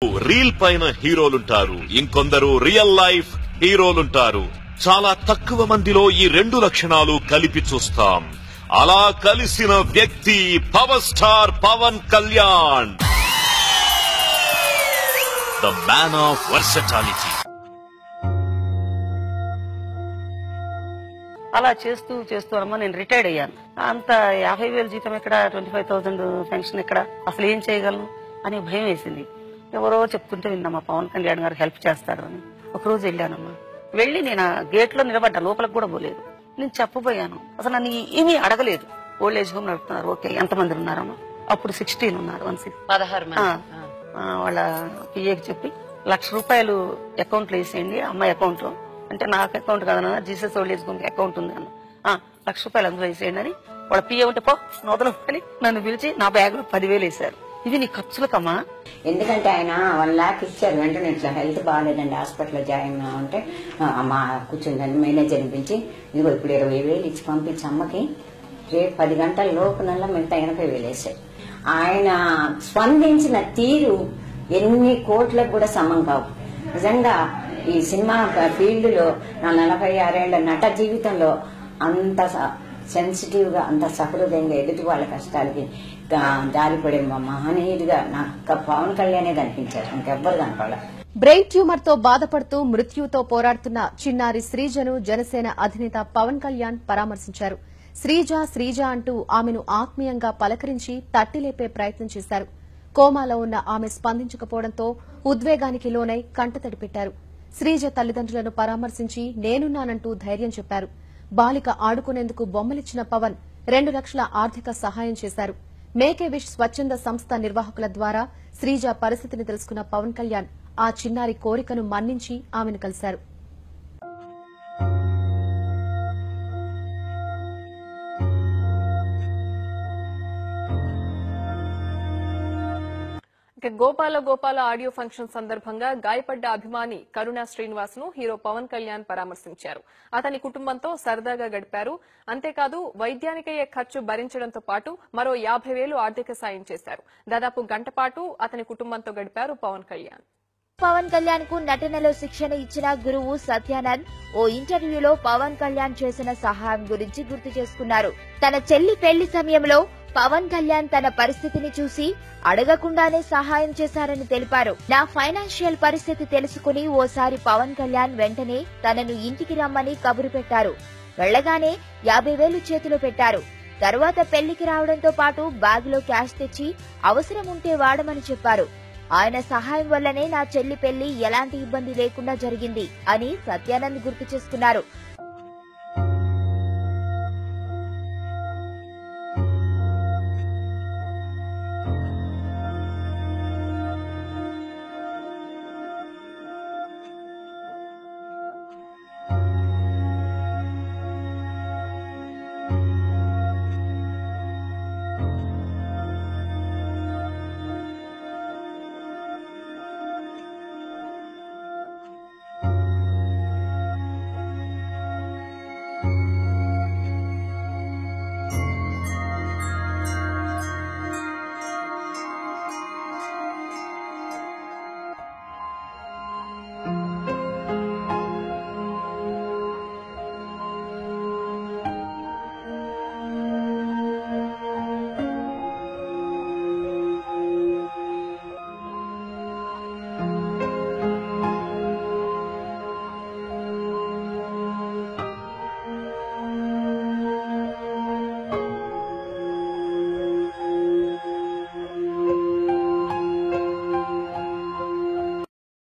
Reel పైన హీరోలుంటారు, ఇంకొందరు real life హీరోలుంటారు. చాలా తక్కువ మందిలో ఈ రెండు లక్షణాలు కలిపి చూస్తాం. అలా కలిసిన వ్యక్తి power star Pawan Kalyan, the man of versatility. అలా చేస్తూ అమ్మా నేను రిటైర్డ్ అయ్యాను. అంత 50,000 జీతం ఎక్కడ, 25,000 పెన్షన్ ఎక్కడ, అసలు ఏం చేయగలను అని భయం వేసింది. ఎవరో చెప్తుంటే విన్నామా పవన్ కళ్యాణ్ గారు హెల్ప్ చేస్తారు అని. ఒకరోజు వెళ్ళానమ్మా. వెళ్లి నేను ఆ గేట్ లో నిలబడ్డా, లోపలికి కూడా పోలేదు. నేను చెప్పబోయాను, అసలు నన్ను ఏమీ అడగలేదు. ఓల్డ్ ఏజ్ హోమ్ నడుపుతున్నారు, ఓకే ఎంతమంది ఉన్నారమ్మా? అప్పుడు 16 ఉన్నారు, 16 వాళ్ళ పిఏకి చెప్పి ₹1,00,000 అకౌంట్ లో వేసేయండి, అమ్మాయి అకౌంట్ లో. అంటే నాకు అకౌంట్ కాదన్నా, Jesus old age home account ఉంది అన్న. ₹1,00,000 అందులో వేసేయండి అని వాళ్ళ పిఏ ఉంటే పో నోదలు అని నన్ను పిలిచి నా బ్యాగ్ లో 10,000 వేశారు. ఇది నీ ఖర్చులకమ్మా. ఎందుకంటే ఆయన 1 lakh ఇచ్చారు. వెంటనే ఇట్లా హెల్త్ బాగాలేదండి, హాస్పిటల్లో జాయిన్ అంటే మా కూర్చుందని మేనేజర్ పిలిచి, ఇదిగో ఇప్పుడు 20,000 ఇచ్చి పంపించి అమ్మకి రేపు 10 గంటల లోపునల్లా మిగతా 80,000 వేసారు. ఆయన స్పందించిన తీరు ఎన్ని కోట్లకు కూడా సమం కావు. నిజంగా ఈ సినిమా ఫీల్డ్ లో నా 46 ఏళ్ల నట జీవితంలో అంత సెన్సిటివ్ గా, అంత సహృదయంగా ఎదుటి వాళ్ళ కష్టాలకి జారిపడే మహనీయుడిగా నాకు పవన్ కళ్యాణే కనిపించారు, ఇంకెవ్వరు కనపడాలి. బ్రెయిన్ ట్యూమర్ తో బాధపడుతూ మృత్యుతో పోరాడుతున్న చిన్నారి శ్రీజను జనసేన అధినేత పవన్ కళ్యాణ్ పరామర్శించారు. శ్రీజ అంటూ ఆమెను ఆత్మీయంగా పలకరించి తట్టిలేపే ప్రయత్నం చేశారు. కోమాలో ఉన్న ఆమె స్పందించకపోవడంతో ఉద్వేగానికి లోనై కంటతడి పెట్టారు. శ్రీజ తల్లిదండ్రులను పరామర్శించి నేనున్నానంటూ ధైర్యం చెప్పారు. బాలిక ఆడుకునేందుకు బొమ్మలిచ్చిన పవన్ 2 లక్షల ఆర్థిక సహాయం చేశారు. మేకే విష్ స్వచ్ఛంద సంస్థ నిర్వాహకుల ద్వారా శ్రీజ పరిస్థితిని తెలుసుకున్న పవన్ కళ్యాణ్ ఆ చిన్నారి కోరికను మన్నించి ఆమెను కలిశారు. గోపాల ఆడియో ఫంక్షన్ సందర్భంగా గాయపడ్డ అభిమాని కరుణ శ్రీనివాస్ ను హీరో పవన్ కళ్యాణ్ పరామర్శించారు. అతని కుటుంబంతో సరదాగా గడిపారు. అంతేకాదు వైద్యానికయ్యే ఖర్చు భరించడంతో పాటు మరో 50,000 ఆర్థిక సాయం చేశారు. దాదాపు గంట పాటు అతని కుటుంబంతో గడిపారు పవన్ కళ్యాణ్. పవన్ కళ్యాణ్ కు నటనలో శిక్షణ ఇచ్చిన గురువు సత్యానంద్ ఓ ఇంటర్వ్యూలో పవన్ కళ్యాణ్ చేసిన సహాయం గురించి గుర్తు చేసుకున్నారు. తన చెల్లి పెళ్లి సమయంలో పవన్ కళ్యాణ్ తన పరిస్థితిని చూసి అడగకుండానే సహాయం చేశారని తెలిపారు. నా ఫైనాన్షియల్ పరిస్థితి తెలుసుకుని ఓసారి పవన్ కళ్యాణ్ వెంటనే తనను ఇంటికి రమ్మని కబురు పెట్టారు. వెళ్లగానే 50,000 చేతిలో పెట్టారు. తర్వాత పెళ్లికి రావడంతో పాటు బ్యాగులో క్యాష్ తెచ్చి అవసరం ఉంటే వాడమని చెప్పారు. ఆయన సహాయం వల్లనే నా చెల్లి పెళ్లి ఎలాంటి ఇబ్బంది లేకుండా జరిగింది అని సత్యానంద్ గుర్తు చేసుకున్నారు.